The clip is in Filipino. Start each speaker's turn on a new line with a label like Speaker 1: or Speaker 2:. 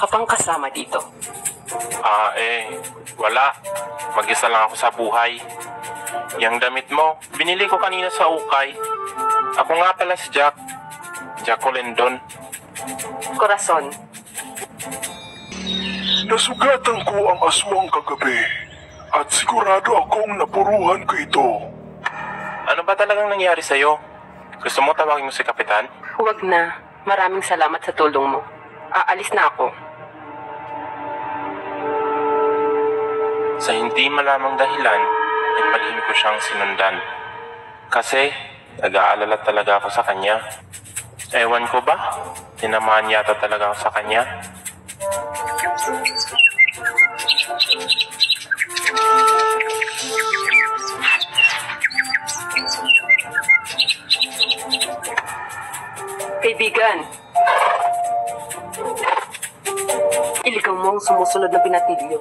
Speaker 1: ka pang kasama dito?
Speaker 2: Wala. Mag-isa lang ako sa buhay. Yang damit mo, binili ko kanina sa ukay. Ako nga pala si Jack. Jack Olendon.
Speaker 1: Corazon,
Speaker 3: Nasugatan ko ang aswang kagabi at sigurado akong napuruhan ko ito.
Speaker 2: Ano ba talagang nangyari sa'yo? Gusto mo tawagin mo si Kapitan?
Speaker 1: huwag na. Maraming salamat sa tulong mo. Aalis na ako.
Speaker 2: Sa hindi malamang dahilan, ay palihim ko siyang sinundan. Kasi, nag-aalala talaga ako sa kanya. Ewan ko ba? Tinamaan yata talaga ako sa kanya.
Speaker 1: Kaibigan, iligaw mo ang sumusunod na pinatilyo.